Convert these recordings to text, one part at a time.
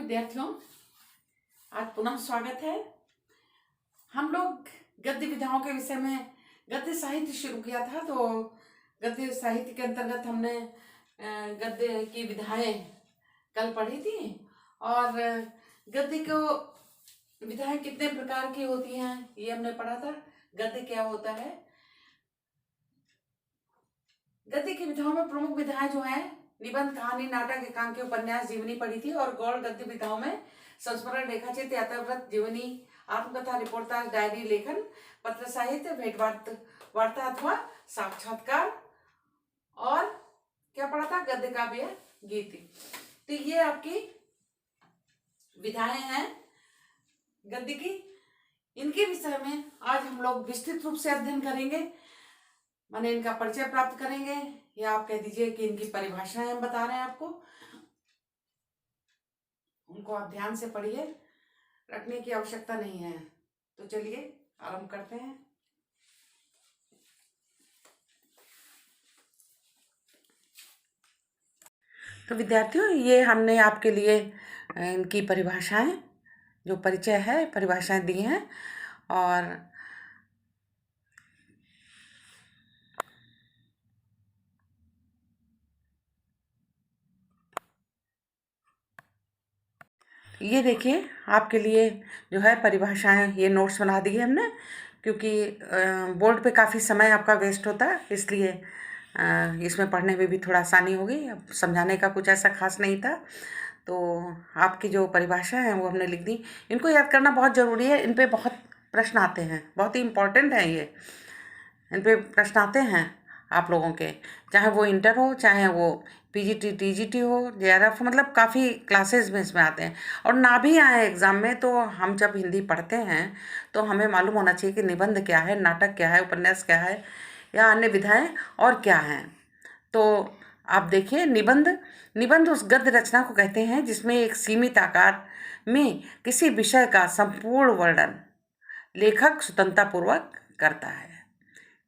विद्यार्थियों, आज पुनः स्वागत है। हम लोग गद्य विधाओं के विषय में गद्य साहित्य शुरू किया था। तो गद्य साहित्य के अंतर्गत हमने गद्य की विधाएं कल पढ़ी थी और गद्य को विधाएं कितने प्रकार की होती हैं ये हमने पढ़ा था। गद्य क्या होता है, गद्य की विधाओं में प्रमुख विधाएं जो है निबंध, कहानी, नाटक, एकांकी, उपन्यास, जीवनी पढ़ी थी। और गौड़ गद्य विधाओं में संस्मरण, रेखाचित्र, यात्राव्रत, जीवनी, आत्मकथा, रिपोर्टाज, डायरी लेखन, पत्र साहित्य, भेंट वार्ता अथवा साक्षात्कार और क्या पढ़ा था, गद्य काव्य, गीति। तो ये आपकी विधाएं हैं गद्य की। इनके विषय में आज हम लोग विस्तृत रूप से अध्ययन करेंगे, माने इनका परिचय प्राप्त करेंगे, या आप कह दीजिए कि इनकी परिभाषाएं हम बता रहे हैं आपको। उनको आप ध्यान से पढ़िए, रटने की आवश्यकता नहीं है। तो चलिए आरंभ करते हैं। तो विद्यार्थियों, ये हमने आपके लिए इनकी परिभाषाएं, जो परिचय है, परिभाषाएं दी हैं। और ये देखिए आपके लिए जो है परिभाषाएं, ये नोट्स बना दी है हमने, क्योंकि बोर्ड पे काफ़ी समय आपका वेस्ट होता है, इसलिए इसमें पढ़ने में भी थोड़ा आसानी होगी। अब समझाने का कुछ ऐसा खास नहीं था, तो आपकी जो परिभाषा है वो हमने लिख दी। इनको याद करना बहुत ज़रूरी है, इन पे बहुत प्रश्न आते हैं, बहुत ही इम्पोर्टेंट है ये। इन पे प्रश्न आते हैं आप लोगों के, चाहे वो इंटर हो, चाहे वो पीजीटी टीजीटी हो, जेआरएफ, मतलब काफ़ी क्लासेस में इसमें आते हैं। और ना भी आए एग्ज़ाम में, तो हम जब हिंदी पढ़ते हैं तो हमें मालूम होना चाहिए कि निबंध क्या है, नाटक क्या है, उपन्यास क्या है, या अन्य विधाएं और क्या हैं। तो आप देखिए, निबंध उस गद्य रचना को कहते हैं जिसमें एक सीमित आकार में किसी विषय का संपूर्ण वर्णन लेखक स्वतंत्रतापूर्वक करता है।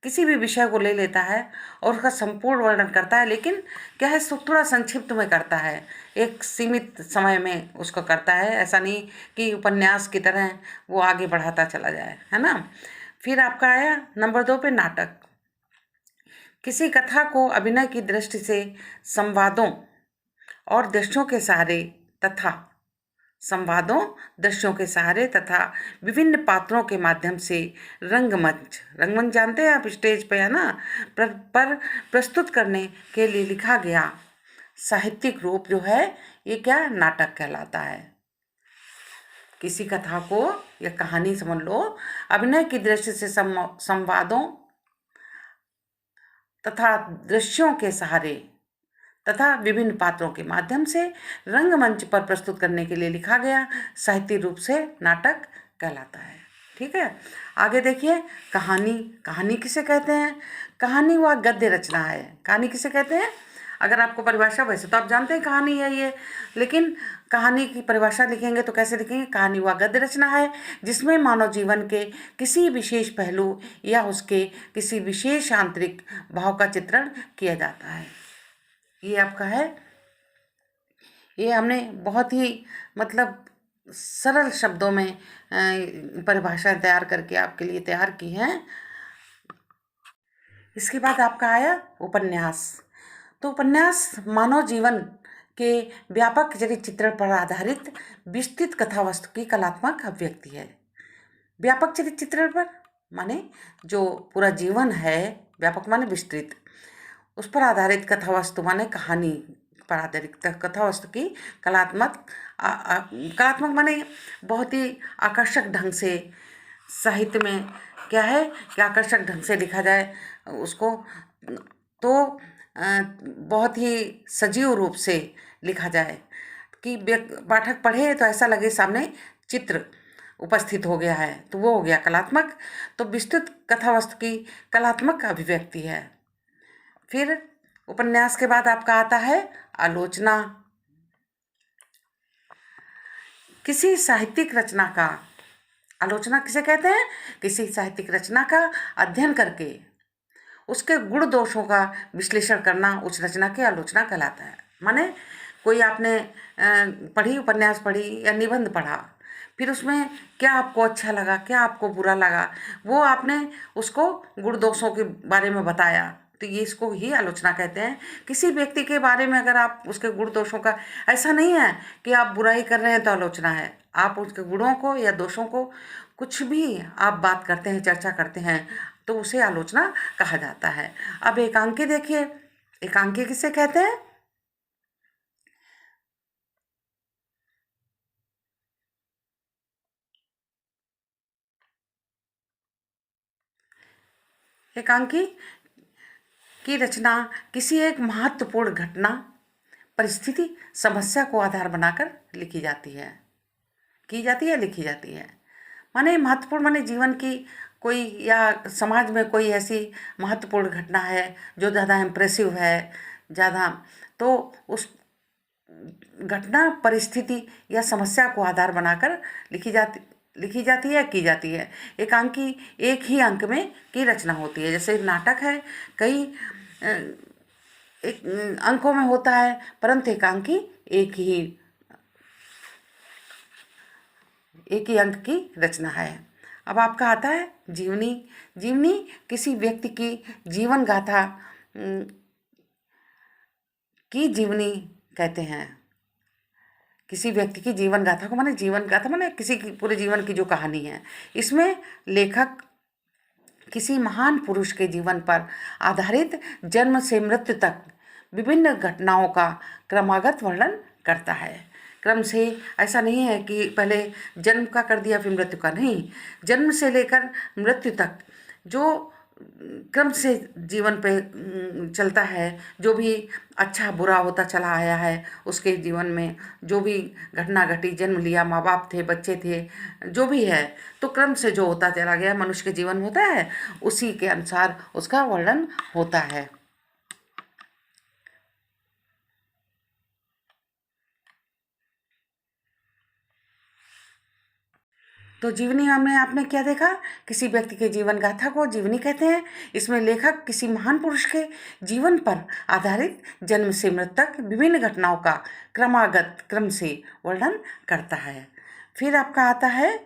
किसी भी विषय को ले लेता है और उसका संपूर्ण वर्णन करता है, लेकिन क्या है, थोड़ा संक्षिप्त में करता है, एक सीमित समय में उसको करता है। ऐसा नहीं कि उपन्यास की तरह वो आगे बढ़ाता चला जाए, है ना। फिर आपका आया नंबर 2 पे नाटक। किसी कथा को अभिनय की दृष्टि से संवादों और दृश्यों के सहारे तथा विभिन्न पात्रों के माध्यम से रंगमंच जानते हैं आप, स्टेज पे, है ना, पर प्रस्तुत करने के लिए लिखा गया साहित्यिक रूप जो है, ये क्या, नाटक कहलाता है। किसी कथा को या कहानी समझ लो, अभिनय की दृष्टि से संवादों तथा दृश्यों के सहारे तथा विभिन्न पात्रों के माध्यम से रंगमंच पर प्रस्तुत करने के लिए लिखा गया साहित्य रूप से नाटक कहलाता है। ठीक है, आगे देखिए, कहानी किसे कहते हैं। कहानी वह गद्य रचना है। कहानी किसे कहते हैं, अगर आपको परिभाषा, वैसे तो आप जानते हैं कहानी है ये, लेकिन कहानी की परिभाषा लिखेंगे तो कैसे लिखेंगे, कहानी वह गद्य रचना है जिसमें मानव जीवन के किसी विशेष पहलू या उसके किसी विशेष आंतरिक भाव का चित्रण किया जाता है। ये आपका है, ये हमने बहुत ही मतलब सरल शब्दों में परिभाषाएं तैयार करके आपके लिए तैयार की हैं। इसके बाद आपका आया उपन्यास। तो उपन्यास मानव जीवन के व्यापक चरित्र चित्रण पर आधारित विस्तृत कथा वस्तु की कलात्मक अभिव्यक्ति है। व्यापक चरित्र चित्रण पर माने जो पूरा जीवन है, व्यापक माने विस्तृत, उस पर आधारित कथा वस्तु माने कहानी पर आधारित कथा वस्तु की कलात्मक माने बहुत ही आकर्षक ढंग से, साहित्य में क्या है कि आकर्षक ढंग से लिखा जाए उसको, तो बहुत ही सजीव रूप से लिखा जाए कि पाठक पढ़े तो ऐसा लगे सामने चित्र उपस्थित हो गया है, तो वो हो गया कलात्मक। तो विस्तृत कथा वस्तु की कलात्मक अभिव्यक्ति है। फिर उपन्यास के बाद आपका आता है आलोचना। किसी साहित्यिक रचना का, आलोचना किसे कहते हैं, किसी साहित्यिक रचना का अध्ययन करके उसके गुण दोषों का विश्लेषण करना उस रचना की आलोचना कहलाता है। माने कोई आपने पढ़ी, उपन्यास पढ़ी या निबंध पढ़ा, फिर उसमें क्या आपको अच्छा लगा, क्या आपको बुरा लगा, वो आपने उसको गुण दोषों के बारे में बताया, तो ये इसको ही आलोचना कहते हैं। किसी व्यक्ति के बारे में अगर आप उसके गुण दोषों का, ऐसा नहीं है कि आप बुराई कर रहे हैं तो आलोचना है, आप उसके गुणों को या दोषों को कुछ भी आप बात करते हैं, चर्चा करते हैं, तो उसे आलोचना कहा जाता है। अब एकांकी देखिए, एकांकी किसे कहते हैं? एकांकी की रचना किसी एक महत्वपूर्ण घटना, परिस्थिति, समस्या को आधार बनाकर लिखी जाती है, की जाती है, लिखी जाती है। माने महत्वपूर्ण, माने जीवन की कोई या समाज में कोई ऐसी महत्वपूर्ण घटना है जो ज़्यादा इम्प्रेसिव है, ज़्यादा, तो उस घटना, परिस्थिति या समस्या को आधार बनाकर लिखी जाती है, की जाती है। एकांकी एक ही अंक में की रचना होती है। जैसे नाटक है, कई एक अंकों में होता है, परंतु एकांकी एक ही अंक की रचना है। अब आपका आता है जीवनी। जीवनी किसी व्यक्ति की जीवन गाथा की जीवनी कहते हैं। किसी व्यक्ति की जीवन गाथा को, माने जीवन गाथा माने किसी की पूरे जीवन की जो कहानी है, इसमें लेखक किसी महान पुरुष के जीवन पर आधारित जन्म से मृत्यु तक विभिन्न घटनाओं का क्रमागत वर्णन करता है। क्रम से, ऐसा नहीं है कि पहले जन्म का कर दिया फिर मृत्यु का, नहीं, जन्म से लेकर मृत्यु तक जो क्रम से जीवन पे चलता है, जो भी अच्छा बुरा होता चला आया है उसके जीवन में, जो भी घटना घटी, जन्म लिया, माँ बाप थे, बच्चे थे, जो भी है, तो क्रम से जो होता चला गया मनुष्य के जीवन में होता है, उसी के अनुसार उसका वर्णन होता है। तो जीवनी में आपने क्या देखा? किसी व्यक्ति के जीवन गाथा को जीवनी कहते हैं। इसमें लेखक किसी महान पुरुष के जीवन पर आधारित जन्म से मृत्यु तक विभिन्न घटनाओं का क्रमागत, क्रम से वर्णन करता है। फिर आपका आता है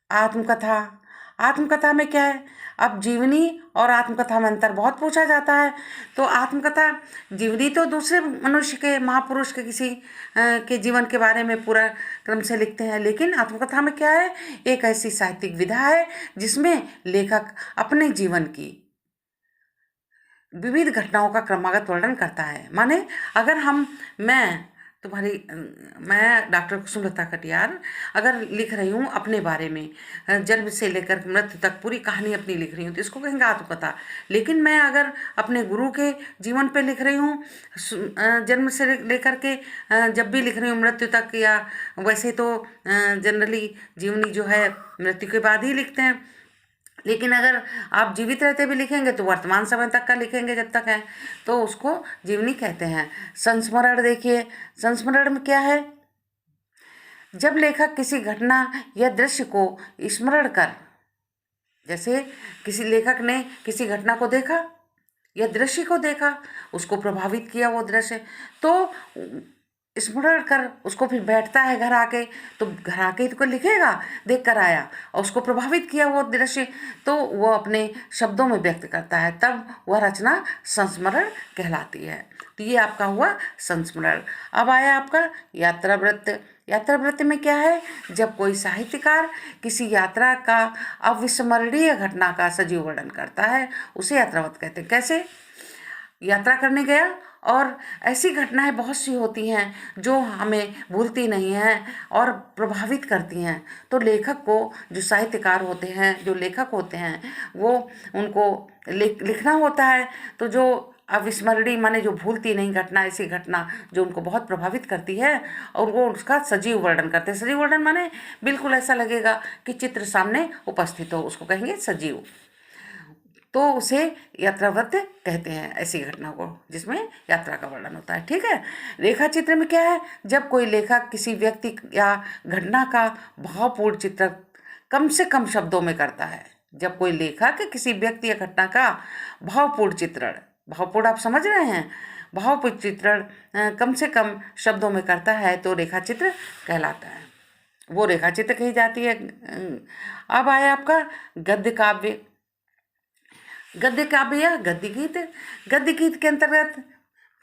आत्मकथा। आत्मकथा में क्या है? अब जीवनी और आत्मकथा में अंतर बहुत पूछा जाता है। तो आत्मकथा, जीवनी तो दूसरे मनुष्य के, महापुरुष के किसी के जीवन के बारे में पूरा क्रम से लिखते हैं, लेकिन आत्मकथा में क्या है? एक ऐसी साहित्यिक विधा है जिसमें लेखक अपने जीवन की विविध घटनाओं का क्रमागत वर्णन करता है। माने अगर मैं डॉक्टर कुसुमलता कटियार अगर लिख रही हूँ अपने बारे में, जन्म से लेकर मृत्यु तक पूरी कहानी अपनी लिख रही हूँ, तो इसको कहेंगे आत्मकथा। लेकिन मैं अगर अपने गुरु के जीवन पे लिख रही हूँ, जन्म से लेकर के जब भी लिख रही हूँ मृत्यु तक, या वैसे तो जनरली जीवनी जो है मृत्यु के बाद ही लिखते हैं, लेकिन अगर आप जीवित रहते भी लिखेंगे तो वर्तमान समय तक का लिखेंगे जब तक है, तो उसको जीवनी कहते हैं। संस्मरण देखिए, संस्मरण में क्या है? जब लेखक किसी घटना या दृश्य को स्मरण कर, जैसे किसी लेखक ने किसी घटना को देखा या दृश्य को देखा, उसको प्रभावित किया वो दृश्य, तो स्मरण कर उसको फिर बैठता है घर आके, तो घर आके तो लिखेगा, देख कर आया और उसको प्रभावित किया वो दृश्य, तो वो अपने शब्दों में व्यक्त करता है, तब वह रचना संस्मरण कहलाती है। तो ये आपका हुआ संस्मरण। अब आया आपका यात्रावृत्त। यात्रावृत्त में क्या है? जब कोई साहित्यकार किसी यात्रा का अविस्मरणीय घटना का सजीव वर्णन करता है, उसे यात्रावृत्त कहते हैं। कैसे? यात्रा करने गया और ऐसी घटनाएं बहुत सी होती हैं जो हमें भूलती नहीं हैं और प्रभावित करती हैं, तो लेखक को, जो साहित्यकार होते हैं, जो लेखक होते हैं, वो उनको लिखना होता है। तो जो अविस्मरणीय माने जो भूलती नहीं घटना, ऐसी घटना जो उनको बहुत प्रभावित करती है, और वो उसका सजीव वर्णन करते हैं। सजीव वर्णन माने बिल्कुल ऐसा लगेगा कि चित्र सामने उपस्थित हो, उसको कहेंगे सजीव। तो उसे यात्रावृत्त कहते हैं ऐसी घटना को जिसमें यात्रा का वर्णन होता है। ठीक है। रेखा चित्र में क्या है? जब कोई लेखक किसी व्यक्ति या घटना का भावपूर्ण चित्र कम से कम शब्दों में करता है। जब कोई लेखक किसी व्यक्ति या घटना का भावपूर्ण चित्रण, भावपूर्ण आप समझ रहे हैं, भाव चित्रण कम से कम शब्दों में करता है तो रेखा चित्र कहलाता है, वो रेखा चित्र कही जाती है। अब आया आपका गद्य काव्य। गद्य काव्य या गद्य गीत। गद्य गीत के अंतर्गत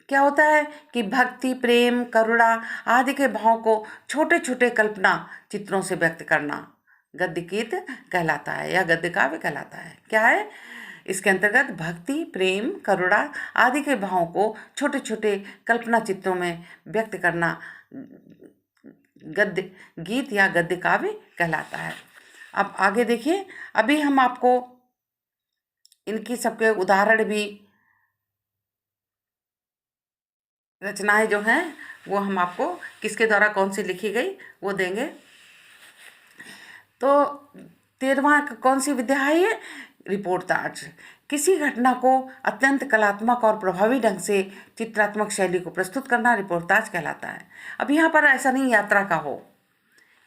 क्या होता है कि भक्ति, प्रेम, करुणा आदि के भाव को छोटे छोटे कल्पना चित्रों से व्यक्त करना गद्य गीत कहलाता है या गद्य काव्य कहलाता है। क्या है इसके अंतर्गत? भक्ति, प्रेम, करुणा आदि के भावों को छोटे छोटे कल्पना चित्रों में व्यक्त करना गद्य गीत या गद्य काव्य कहलाता है। अब आगे देखिए, अभी हम आपको इनकी सबके उदाहरण भी, रचनाएं जो हैं वो हम आपको किसके द्वारा कौन सी लिखी गई वो देंगे। तो 13वां कौन सी विधा है ये? रिपोर्टाज। किसी घटना को अत्यंत कलात्मक और प्रभावी ढंग से चित्रात्मक शैली को प्रस्तुत करना रिपोर्टाज कहलाता है। अब यहाँ पर ऐसा नहीं यात्रा का हो,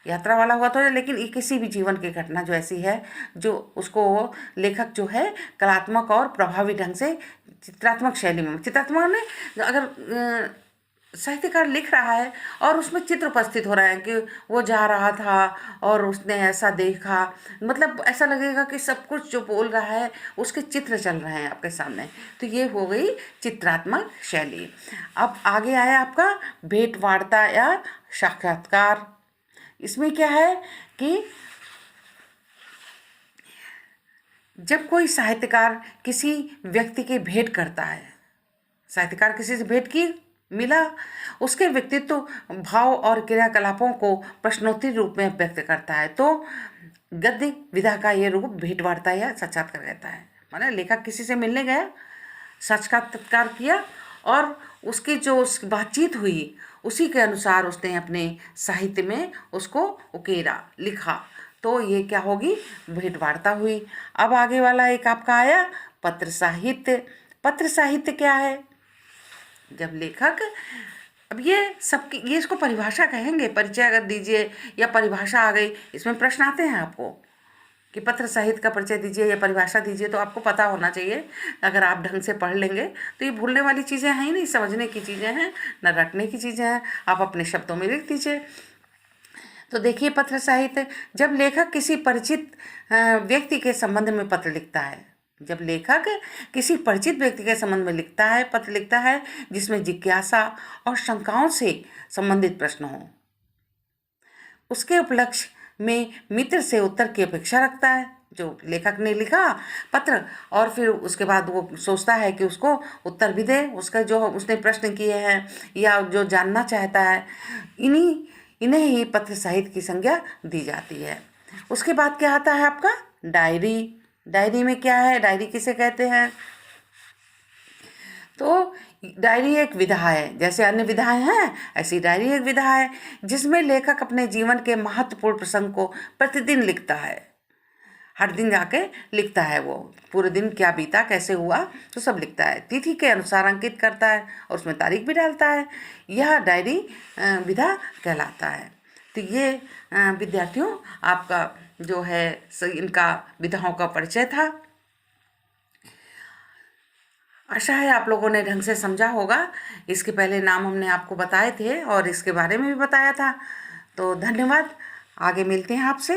यात्रा वाला हुआ तो, लेकिन ये किसी भी जीवन की घटना जो ऐसी है जो उसको लेखक जो है कलात्मक और प्रभावी ढंग से चित्रात्मक शैली में, चित्रात्मक में अगर साहित्यकार लिख रहा है और उसमें चित्र उपस्थित हो रहा है कि वो जा रहा था और उसने ऐसा देखा, मतलब ऐसा लगेगा कि सब कुछ जो बोल रहा है उसके चित्र चल रहे हैं आपके सामने, तो ये हो गई चित्रात्मक शैली। अब आगे आया आपका भेंट वार्ता या साक्षात्कार। इसमें क्या है कि जब कोई साहित्यकार किसी व्यक्ति की भेंट करता है, साहित्यकार किसी से भेंट की, मिला, उसके व्यक्तित्व, भाव और क्रियाकलापों को प्रश्नोत्तरी रूप में व्यक्त करता है, तो गद्य विधा का ये रूप भेंट वार्ता या साक्षात्कार कहता है। माने लेखक किसी से मिलने गया, साक्षात्कार किया और उसकी जो बातचीत हुई उसी के अनुसार उसने अपने साहित्य में उसको उकेरा, लिखा, तो ये क्या होगी? भेंट वार्ता हुई। अब आगे वाला एक आपका आया पत्र साहित्य। पत्र साहित्य क्या है? जब लेखक, अब ये सबकी, ये इसको परिभाषा कहेंगे, परिचय अगर दीजिए या परिभाषा आ गई, इसमें प्रश्न आते हैं आपको कि पत्र साहित्य का परिचय दीजिए या परिभाषा दीजिए, तो आपको पता होना चाहिए। अगर आप ढंग से पढ़ लेंगे तो ये भूलने वाली चीज़ें हैं ही नहीं, समझने की चीज़ें हैं, न रटने की चीज़ें हैं, आप अपने शब्दों में लिख दीजिए। तो देखिए पत्र साहित्य, जब लेखक किसी परिचित व्यक्ति के संबंध में पत्र लिखता है, जब लेखक किसी परिचित व्यक्ति के संबंध में लिखता है, पत्र लिखता है जिसमें जिज्ञासा और शंकाओं से संबंधित प्रश्न हो, उसके उपलक्ष्य में मित्र से उत्तर की अपेक्षा रखता है। जो लेखक ने लिखा पत्र और फिर उसके बाद वो सोचता है कि उसको उत्तर भी दे, उसका जो उसने प्रश्न किए हैं या जो जानना चाहता है, इन्हें ही पत्र साहित्य की संज्ञा दी जाती है। उसके बाद क्या आता है आपका? डायरी। डायरी में क्या है? डायरी किसे कहते हैं? तो डायरी एक विधा है, जैसे अन्य विधाएं हैं ऐसी डायरी एक विधा है जिसमें लेखक अपने जीवन के महत्वपूर्ण प्रसंग को प्रतिदिन लिखता है। हर दिन जाके लिखता है, वो पूरे दिन क्या बीता, कैसे हुआ, तो सब लिखता है, तिथि के अनुसार अंकित करता है और उसमें तारीख भी डालता है। यह डायरी विधा कहलाता है। तो ये विद्यार्थियों आपका जो है इनका विधाओं का परिचय था। आशा है आप लोगों ने ढंग से समझा होगा। इसके पहले नाम हमने आपको बताए थे और इसके बारे में भी बताया था। तो धन्यवाद, आगे मिलते हैं आपसे।